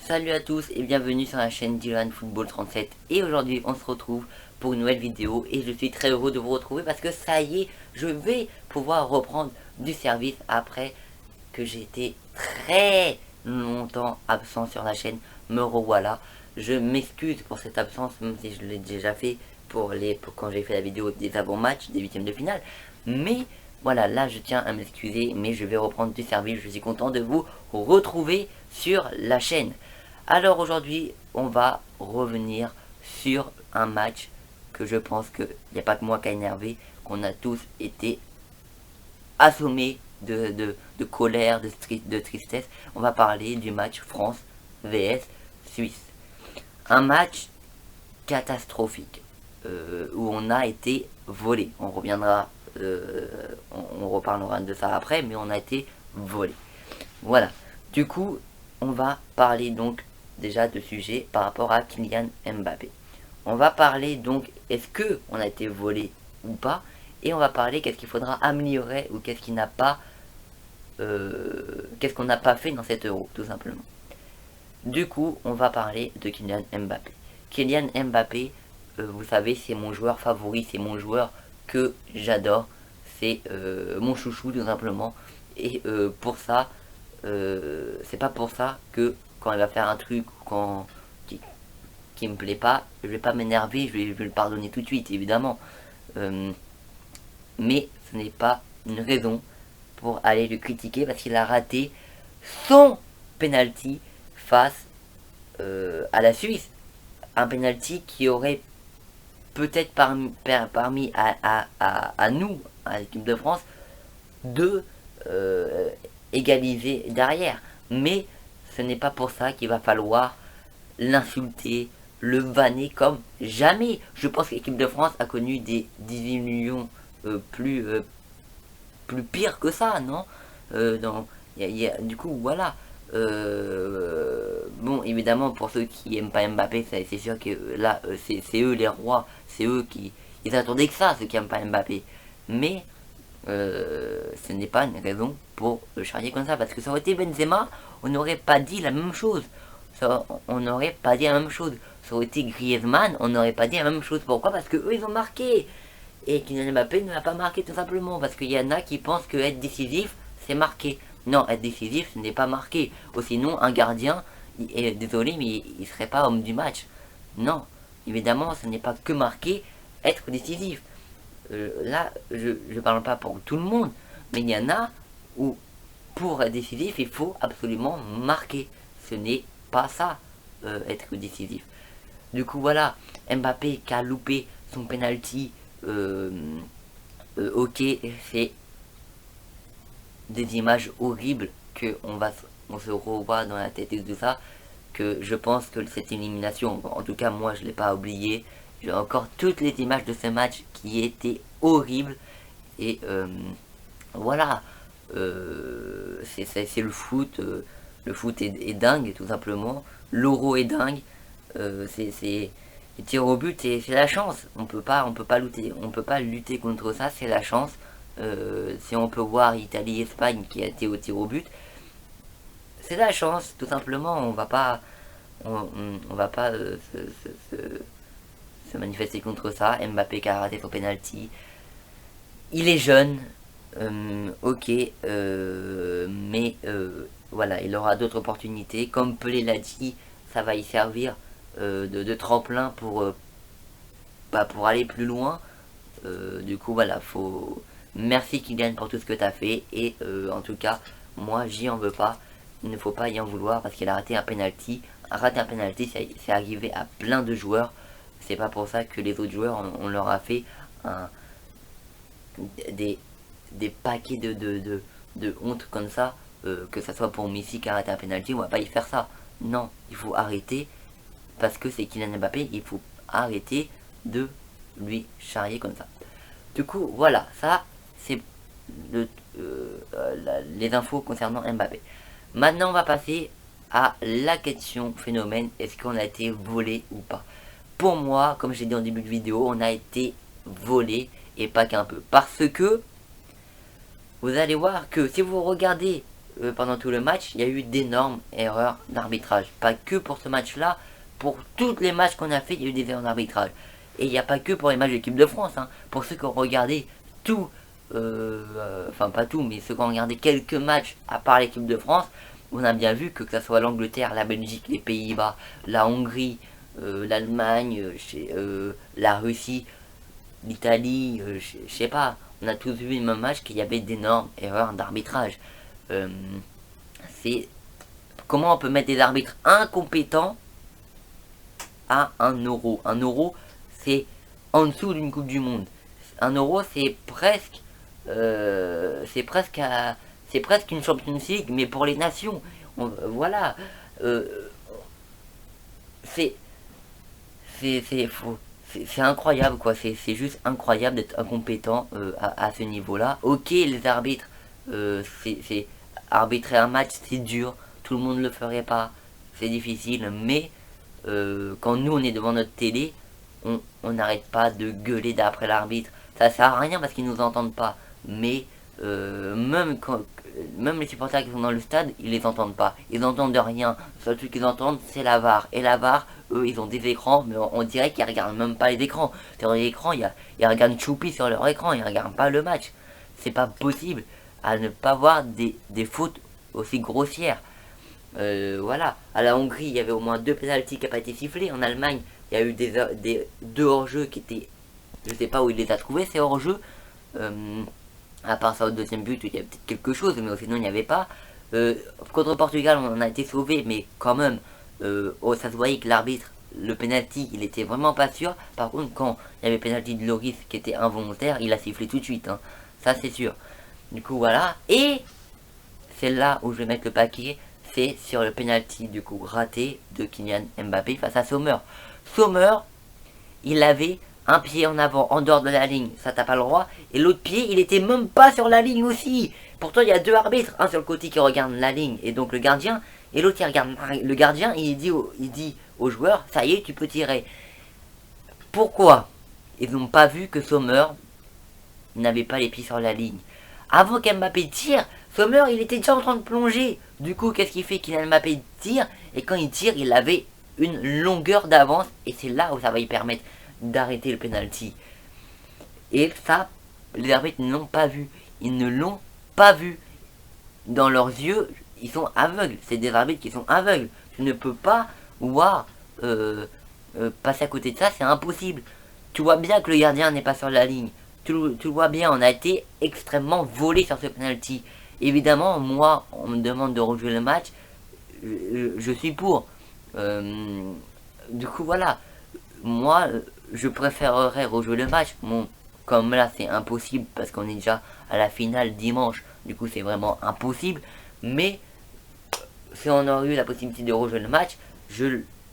Salut à tous et bienvenue sur la chaîne Dylan Football 37. Et aujourd'hui on se retrouve pour une nouvelle vidéo et je suis très heureux de vous retrouver parce que ça y est, je vais pouvoir reprendre du service après que j'ai été très longtemps absent sur la chaîne. Me revoilà. Je m'excuse pour cette absence, même si je l'ai déjà fait pour quand j'ai fait la vidéo des avant-matchs, des huitièmes de finale. Mais voilà, là je tiens à m'excuser, mais je vais reprendre du service. Je suis content de vous retrouver sur la chaîne. Alors aujourd'hui, on va revenir sur un match que je pense qu'il n'y a pas que moi qui a énervé, qu'on a tous été assommés de colère, de tristesse. On va parler du match France vs Suisse. Un match catastrophique où on a été volé. On reviendra, on reparlera de ça après, mais on a été volé. Voilà. Du coup, on va parler donc déjà de sujets par rapport à Kylian Mbappé. On va parler donc est-ce que on a été volé ou pas, et on va parler qu'est-ce qu'il faudra améliorer ou qu'est-ce qui n'a pas, qu'est-ce qu'on n'a pas fait dans cet euro, tout simplement. Du coup, on va parler de Kylian Mbappé. Kylian Mbappé, vous savez, c'est mon joueur favori, c'est mon joueur que j'adore, c'est mon chouchou tout simplement. Et pour ça, c'est pas pour ça que quand il va faire un truc qui me plaît pas, je vais pas m'énerver, je vais le pardonner tout de suite, évidemment. Mais ce n'est pas une raison pour aller le critiquer parce qu'il a raté son penalty face à la Suisse. Un penalty qui aurait peut-être permis à nous, à l'équipe de France, de égaliser derrière. Mais ce n'est pas pour ça qu'il va falloir l'insulter, le vanner comme jamais. Je pense que l'équipe de France a connu des 18 millions plus pires que ça, non du coup, voilà. Bon, évidemment, pour ceux qui aiment pas Mbappé, c'est sûr que là, c'est eux les rois, c'est eux qui... Ils attendaient que ça, ceux qui aiment pas Mbappé. Mais ce n'est pas une raison pour le charrier comme ça, parce que ça aurait été Benzema, on n'aurait pas dit la même chose. On n'aurait pas dit la même chose. Ça aurait été Griezmann, on n'aurait pas dit la même chose. Pourquoi? Parce que eux, ils ont marqué. Et Kylian Mbappé ne l'a pas marqué tout simplement. Parce qu'il y en a qui pensent que être décisif, c'est marqué. Non, être décisif, ce n'est pas marqué. Ou sinon, un gardien, désolé, mais il serait pas homme du match. Non, évidemment, ce n'est pas que marqué, être décisif. Là, je parle pas pour tout le monde, mais il y en a où, pour être décisif, il faut absolument marquer. Ce n'est pas ça, être décisif. Du coup, voilà, Mbappé qui a loupé son penalty, ok, c'est des images horribles que on se revoit dans la tête et tout ça, que je pense que cette élimination, en tout cas moi je l'ai pas oublié, j'ai encore toutes les images de ce match qui étaient horribles, et voilà, c'est le foot est dingue tout simplement, l'euro est dingue, c'est les tirs au but, c'est la chance, on peut pas lutter contre ça, c'est la chance. Si on peut voir Italie-Espagne qui a été au tir au but, c'est la chance, tout simplement. On va pas se manifester contre ça. Mbappé qui a raté son penalty. Il est jeune, ok, mais voilà, il aura d'autres opportunités. Comme Pelé l'a dit, ça va y servir de tremplin pour aller plus loin. Du coup, voilà, merci Kylian pour tout ce que tu as fait. Et en tout cas, moi, j'y en veux pas. Il ne faut pas y en vouloir parce qu'il a raté un penalty. Rater un penalty, c'est arrivé à plein de joueurs. C'est pas pour ça que les autres joueurs, on leur a fait des paquets de honte comme ça. Que ça soit pour Messi qui a raté un penalty, on va pas y faire ça. Non, il faut arrêter. Parce que c'est Kylian Mbappé, il faut arrêter de lui charrier comme ça. Du coup, voilà, ça, c'est les infos concernant Mbappé. Maintenant, on va passer à la question phénomène, est-ce qu'on a été volé ou pas? Pour moi, comme j'ai dit en début de vidéo, on a été volé, et pas qu'un peu. Parce que, vous allez voir que si vous regardez pendant tout le match, il y a eu d'énormes erreurs d'arbitrage. Pas que pour ce match-là, pour tous les matchs qu'on a fait, il y a eu des erreurs d'arbitrage. Et il n'y a pas que pour les matchs de l'équipe de France. Hein. Pour ceux qui ont regardé tout, enfin pas tout, mais ceux qui ont regardé quelques matchs à part l'équipe de France, on a bien vu que ce soit l'Angleterre, la Belgique, les Pays-Bas, la Hongrie, l'Allemagne, la Russie, l'Italie, je sais pas, on a tous vu le même match qu'il y avait d'énormes erreurs d'arbitrage. C'est comment on peut mettre des arbitres incompétents à un euro. Un euro, c'est en dessous d'une Coupe du Monde. Un euro, c'est presque c'est presque une Champions League, mais pour les nations. Voilà. C'est faux. C'est incroyable, quoi. C'est juste incroyable d'être incompétent à ce niveau-là. Ok, les arbitres, c'est arbitrer un match, c'est dur. Tout le monde ne le ferait pas. C'est difficile, mais quand nous on est devant notre télé, on n'arrête pas de gueuler d'après l'arbitre. Ça sert à rien parce qu'ils nous entendent pas. Mais même les supporters qui sont dans le stade, ils les entendent pas. Ils n'entendent rien. Le seul truc qu'ils entendent, c'est la VAR. Et la VAR, eux, ils ont des écrans, mais on dirait qu'ils regardent même pas les écrans. Sur l'écran, ils regardent Choupi sur leur écran, ils regardent pas le match. C'est pas possible à ne pas voir des fautes aussi grossières. Voilà. À la Hongrie, il y avait au moins 2 pénaltys qui n'ont pas été sifflés. En Allemagne, il y a eu des 2 hors-jeu qui étaient... Je sais pas où il les a trouvés, ces hors-jeu. À part ça, au deuxième but, il y avait peut-être quelque chose, mais sinon, il n'y avait pas. Contre Portugal, on a été sauvé, mais quand même, ça se voyait que l'arbitre, le penalty, il était vraiment pas sûr. Par contre, quand il y avait penalty de Loris qui était involontaire, il a sifflé tout de suite. Hein. Ça, c'est sûr. Du coup, voilà. Et c'est là où je vais mettre le paquet. C'est sur le penalty, du coup, raté de Kylian Mbappé face à Sommer. Sommer, il avait un pied en avant, en dehors de la ligne, ça t'as pas le droit. Et l'autre pied, il était même pas sur la ligne aussi. Pourtant, il y a 2 arbitres, un sur le côté qui regarde la ligne, et donc le gardien, et l'autre qui regarde le gardien, et il dit au joueur, ça y est, tu peux tirer. Pourquoi ils n'ont pas vu que Sommer n'avait pas les pieds sur la ligne? Avant qu'Mbappé tire, Sommer, il était déjà en train de plonger. Du coup, qu'est-ce qu'il fait? Kylian Mbappé tire, et quand il tire, il avait une longueur d'avance, et c'est là où ça va lui permettre d'arrêter le penalty. Et ça, les arbitres ne l'ont pas vu. Ils ne l'ont pas vu. Dans leurs yeux, ils sont aveugles. C'est des arbitres qui sont aveugles. Tu ne peux pas voir passer à côté de ça, c'est impossible. Tu vois bien que le gardien n'est pas sur la ligne. Tu vois bien, on a été extrêmement volé sur ce penalty. Évidemment, moi, on me demande de rejouer le match. Je suis pour. Du coup, voilà. Moi, je préférerais rejouer le match. Bon, comme là, c'est impossible parce qu'on est déjà à la finale dimanche. Du coup, c'est vraiment impossible. Mais si on aurait eu la possibilité de rejouer le match,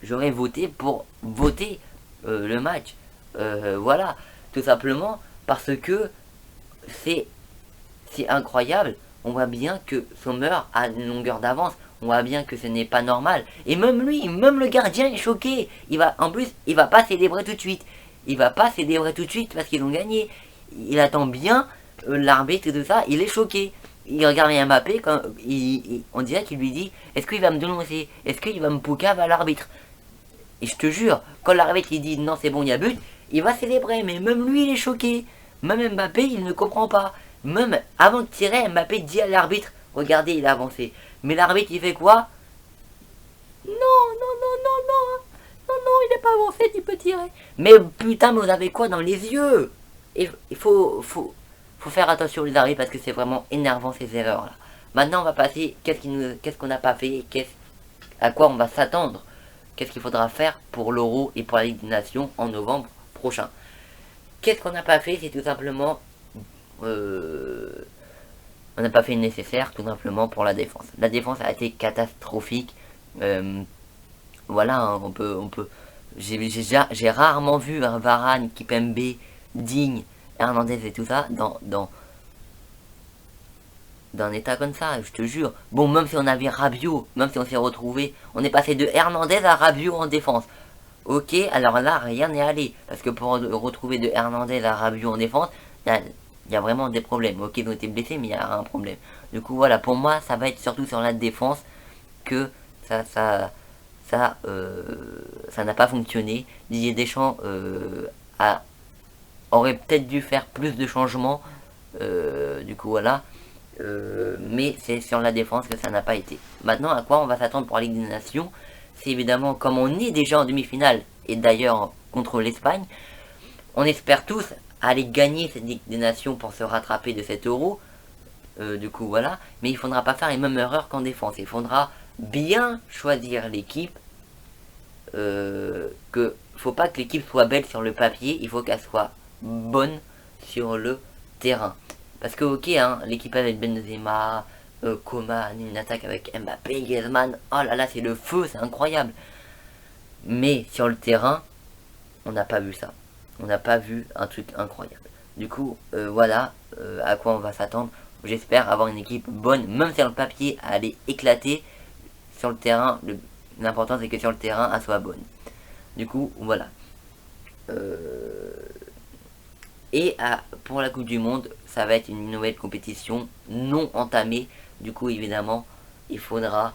j'aurais voté pour voter le match. Voilà, tout simplement parce que c'est incroyable. On voit bien que Sommer a une longueur d'avance. On voit bien que ce n'est pas normal. Et même lui, même le gardien est choqué. En plus, il va pas célébrer tout de suite. Il va pas célébrer tout de suite parce qu'ils ont gagné. Il attend bien l'arbitre et tout ça. Il est choqué. Il regarde Mbappé, quand on dirait qu'il lui dit, est-ce qu'il va me dénoncer? Est-ce qu'il va me poucave à l'arbitre? Et je te jure, quand l'arbitre il dit non c'est bon, il y a but, il va célébrer. Mais même lui, il est choqué. Même Mbappé, il ne comprend pas. Même avant de tirer, Mbappé dit à l'arbitre, regardez, il a avancé. Mais l'arbitre, il fait quoi? Non, non, non, non, non. Non, non, il n'est pas avancé, tu peux tirer. Mais putain, mais vous avez quoi dans les yeux? Il faut faire attention aux arbitres parce que c'est vraiment énervant ces erreurs-là. Maintenant, on va passer, qu'est-ce qu'on n'a pas fait, à quoi on va s'attendre. Qu'est-ce qu'il faudra faire pour l'Euro et pour la Ligue des Nations en novembre prochain. Qu'est-ce qu'on n'a pas fait? C'est tout simplement... on n'a pas fait le nécessaire tout simplement pour la défense. La défense a été catastrophique. Voilà, hein, on peut. J'ai rarement vu un Varane, Kipembe, Digne, Hernandez et tout ça dans un état comme ça, je te jure. Bon, même si on avait Rabiot, même si on s'est retrouvé, on est passé de Hernandez à Rabiot en défense. Ok, alors là, rien n'est allé. Parce que pour retrouver de Hernandez à Rabiot en défense, il y a vraiment des problèmes. Ok, ils ont été blessés, mais il y a un problème. Du coup voilà, pour moi ça va être surtout sur la défense que ça n'a pas fonctionné. Didier Deschamps aurait peut-être dû faire plus de changements, du coup voilà, mais c'est sur la défense que ça n'a pas été. Maintenant, à quoi on va s'attendre pour la Ligue des Nations? C'est évidemment, comme on est déjà en demi-finale, et d'ailleurs contre l'Espagne, on espère tous aller gagner cette Ligue des Nations pour se rattraper de cet euro, du coup voilà, mais il ne faudra pas faire les mêmes erreurs qu'en défense. Il faudra bien choisir l'équipe, faut pas que l'équipe soit belle sur le papier, il faut qu'elle soit bonne sur le terrain. Parce que ok, hein, l'équipe avec Benzema, Coman, une attaque avec Mbappé, Griezmann, oh là là, c'est le feu, c'est incroyable. Mais sur le terrain, on n'a pas vu ça. On n'a pas vu un truc incroyable. Du coup, voilà à quoi on va s'attendre. J'espère avoir une équipe bonne, même sur le papier, à aller éclater. Sur le terrain, l'important c'est que sur le terrain, elle soit bonne. Du coup, voilà. Et pour la Coupe du Monde, ça va être une nouvelle compétition non entamée. Du coup, évidemment, il faudra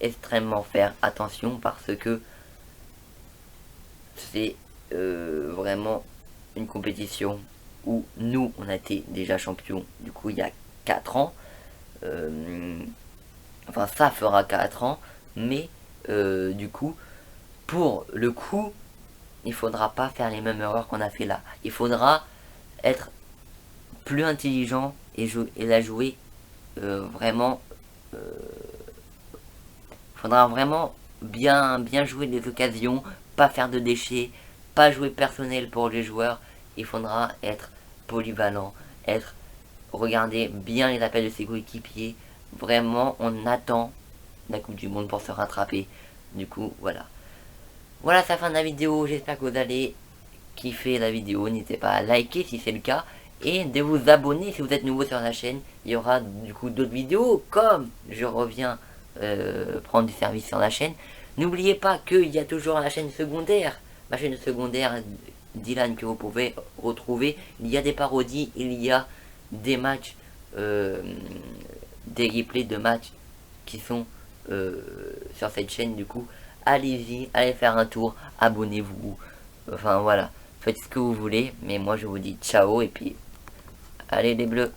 extrêmement faire attention parce que c'est vraiment une compétition où nous, on a été déjà champions, du coup, il y a 4 ans. Enfin, ça fera 4 ans, mais du coup, pour le coup, il faudra pas faire les mêmes erreurs qu'on a fait là. Il faudra être plus intelligent et la jouer vraiment. Il faudra vraiment bien jouer les occasions, pas faire de déchets, pas jouer personnel pour les joueurs. Il faudra être polyvalent, regarder bien les appels de ses coéquipiers. Vraiment, on attend la Coupe du Monde pour se rattraper. Du coup, voilà. Voilà, c'est la fin de la vidéo. J'espère que vous allez kiffer la vidéo. N'hésitez pas à liker si c'est le cas. Et de vous abonner si vous êtes nouveau sur la chaîne. Il y aura du coup d'autres vidéos comme je reviens prendre du service sur la chaîne. N'oubliez pas qu'il y a toujours la chaîne secondaire. Ma chaîne secondaire Dylan que vous pouvez retrouver. Il y a des parodies, il y a des matchs, des replays de matchs qui sont sur cette chaîne. Du coup, allez-y, allez faire un tour, abonnez-vous. Enfin voilà, faites ce que vous voulez. Mais moi je vous dis ciao et puis allez les bleus.